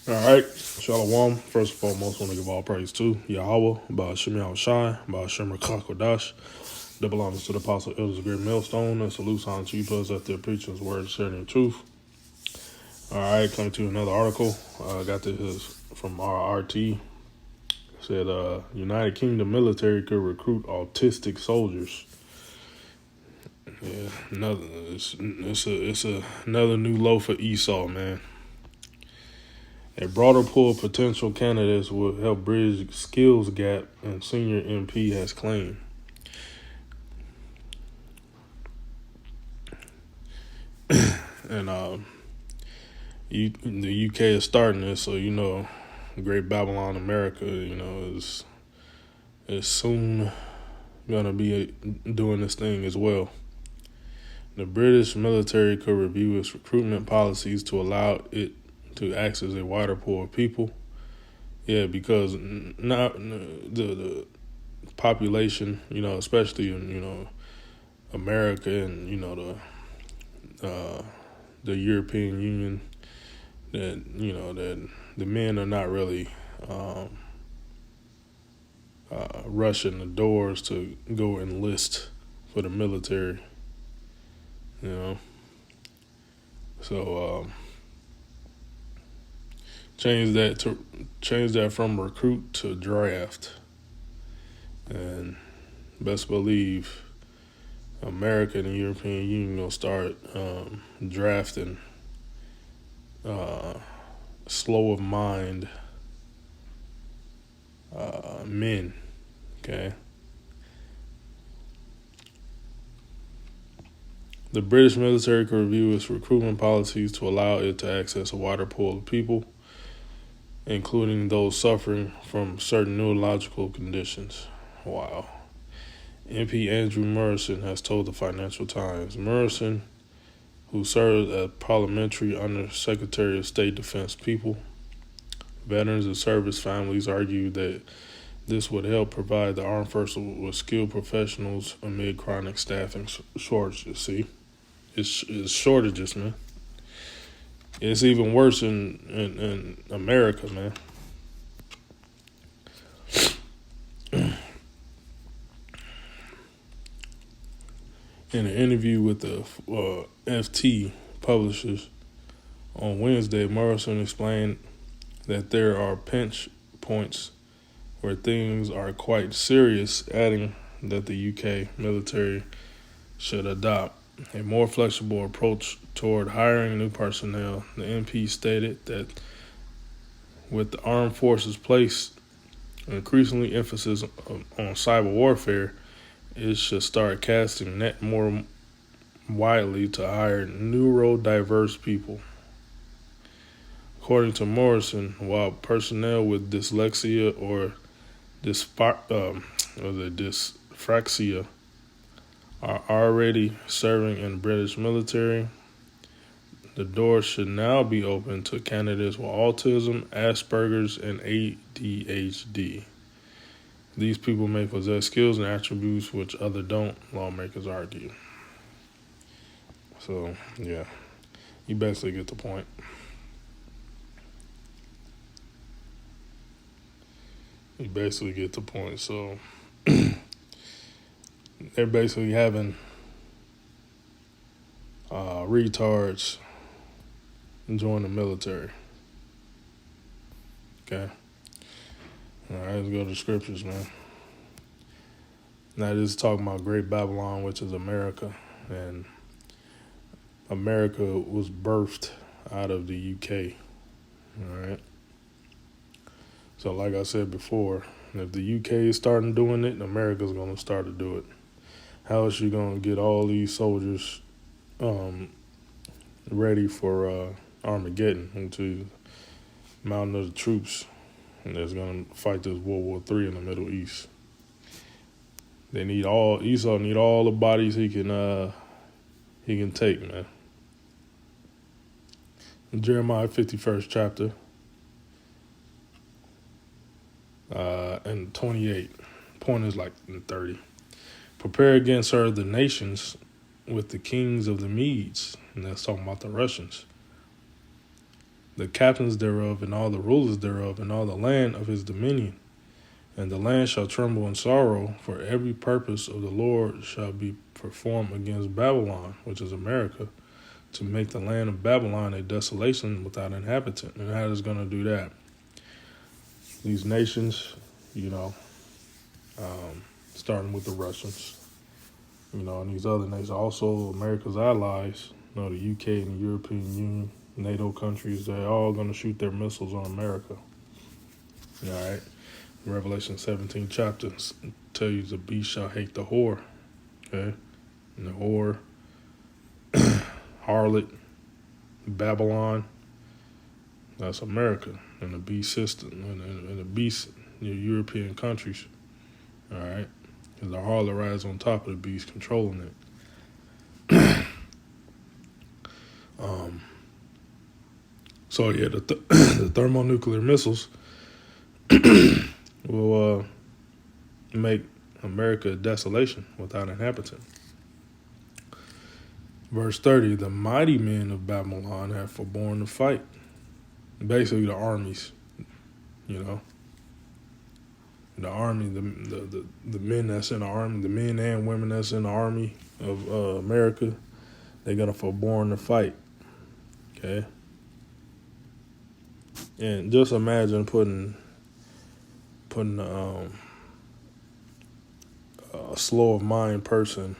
All right, Shalom. First and foremost, want to give all praise to Yahweh, Ba'ashem Yahushai, Ba'ashem Rakakwadash. That belongs to the Apostle Elders of Great Millstone, and salutes on to you, brothers out there preaching His word, sharing the truth. All right, coming to another article. I got this from RRT. It said, United Kingdom military could recruit autistic soldiers. Yeah, it's another new low for Esau, man. A broader pool of potential candidates will help bridge skills gap, and senior MP has claimed. And the UK is starting this, so Great Babylon America, is soon gonna be doing this thing as well. The British military could review its recruitment policies to allow it to access a wider pool of people. Yeah, because not the population, especially in America and the European Union, that the men are not really rushing the doors to go enlist for the military. So change that from recruit to draft, and best believe America and the European Union gonna start drafting slow of mind men. Okay. The British military could review its recruitment policies to allow it to access a wider pool of people, including those suffering from certain neurological conditions. Wow. MP Andrew Morrison has told the Financial Times. Morrison, who served as Parliamentary Under Secretary of State Defense People, Veterans and Service Families argued that this would help provide the armed forces with skilled professionals amid chronic staffing shortages. See, it's shortages, man. It's even worse in America, man. In an interview with the FT publishers on Wednesday, Morrison explained that there are pinch points where things are quite serious, adding that the UK military should adopt a more flexible approach toward hiring new personnel. The MP stated that with the armed forces placed increasingly emphasis on cyber warfare, it should start casting net more widely to hire neurodiverse people. According to Morrison, while personnel with dyslexia or dyspraxia are already serving in the British military, the door should now be open to candidates with autism, Asperger's, and ADHD. These people may possess skills and attributes which others don't, lawmakers argue. So, yeah, you basically get the point. So, they're basically having retards join the military. Okay. All right, let's go to the scriptures, man. Now, this is talking about Great Babylon, which is America. And America was birthed out of the UK. All right. So, like I said before, if the UK is starting doing it, America's going to start to do it. How is she going to get all these soldiers ready for Armageddon, into mountain of the troops that's going to fight this World War III in the Middle East? Esau need all the bodies he can take, man. Jeremiah 51st chapter and 28. Point is like in 30. Prepare against her the nations with the kings of the Medes. And that's talking about the Russians. the captains thereof, and all the rulers thereof, and all the land of his dominion. And the land shall tremble in sorrow, for every purpose of the Lord shall be performed against Babylon, which is America, to make the land of Babylon a desolation without inhabitant. And how is going to do that? These nations, starting with the Russians, and these other nations, also America's allies, the UK and the European Union, NATO countries, they're all going to shoot their missiles on America. All right. Revelation 17 chapter tell you the beast shall hate the whore. Okay. And the whore, harlot, Babylon, that's America, and the beast system, and the beast, European countries. All right. And the harlot rides on top of the beast, controlling it. So yeah, the thermonuclear missiles will make America a desolation without inhabitant. Verse 30, the mighty men of Babylon have forborne to fight. Basically the armies, the army, the men that's in the army, the men and women that's in the army of America, they're going to forborne to fight. Okay? And just imagine putting a slow of mind person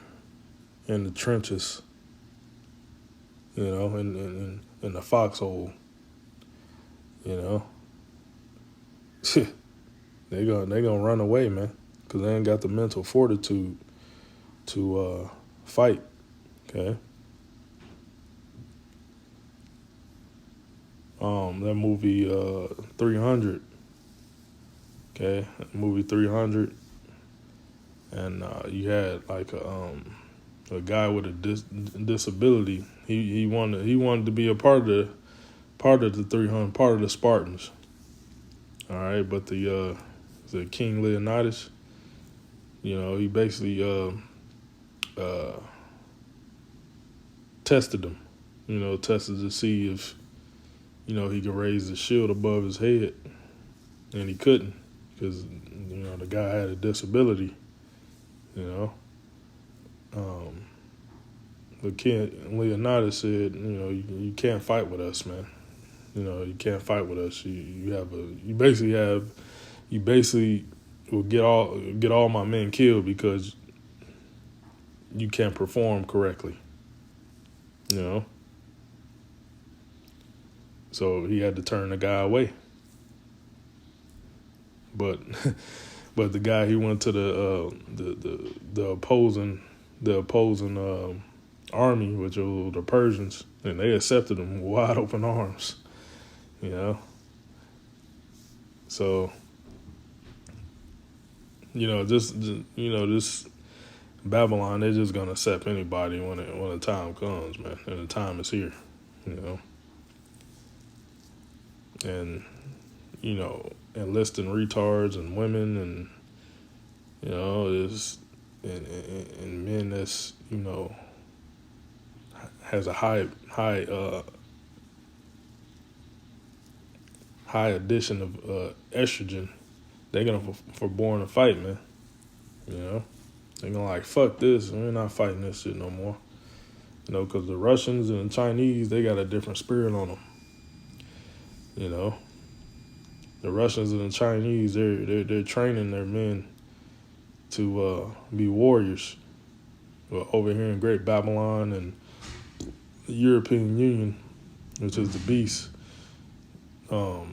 in the trenches, in the foxhole, they're gonna run away, man, because they ain't got the mental fortitude to fight. Okay. That movie 300. Okay, movie 300, and you had like a guy with a disability. He wanted to be a part of the 300, part of the Spartans. All right, but the King Leonidas, he basically tested him, tested to see if he could raise the shield above his head, and he couldn't because the guy had a disability. The King Leonidas said, you can't fight with us, man. You can't fight with us. You basically will get all my men killed because you can't perform correctly. So he had to turn the guy away. But the guy, he went to the opposing army, which were the Persians, and they accepted him with wide open arms. So this Babylon, they're just gonna accept anybody when the time comes, man, and the time is here. And enlisting retards and women and and men that's has a high addition of estrogen. They're gonna forborn to fight, man. They're gonna like, fuck this, we're not fighting this shit no more. Because the Russians and the Chinese, they got a different spirit on them. The Russians and the Chinese, they're training their men to be warriors. Well, over here in Great Babylon and the European Union, which is the beast, the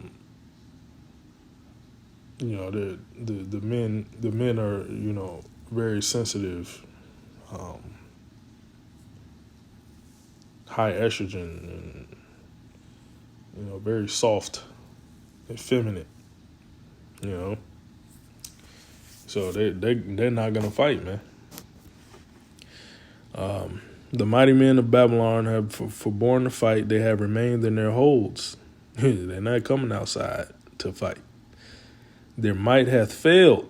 men are very sensitive, high estrogen, and very soft, effeminate, so they're not gonna fight, man. The mighty men of Babylon have forborne to fight. They have remained in their holds. They're not coming outside to fight. Their might hath failed.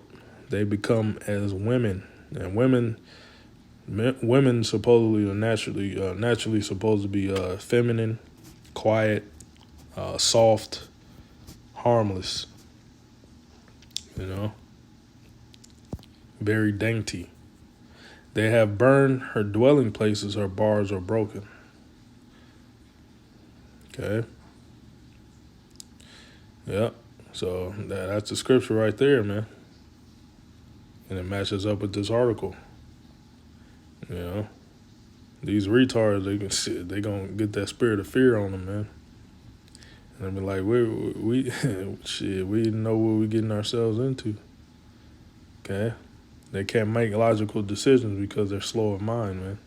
They become as women, and women supposedly are naturally supposed to be feminine, quiet, soft, harmless, very dainty. They have burned her dwelling places, her bars are broken. Okay. Yep. So that's the scripture right there, man. And it matches up with this article. These retards, they gonna get that spirit of fear on them, man. And I be like, we shit, we know what we're getting ourselves into. Okay. They can't make logical decisions because they're slow of mind, man.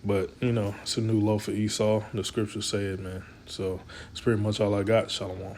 But, it's a new low for Esau. The scriptures say it, man. So it's pretty much all I got. Shalom.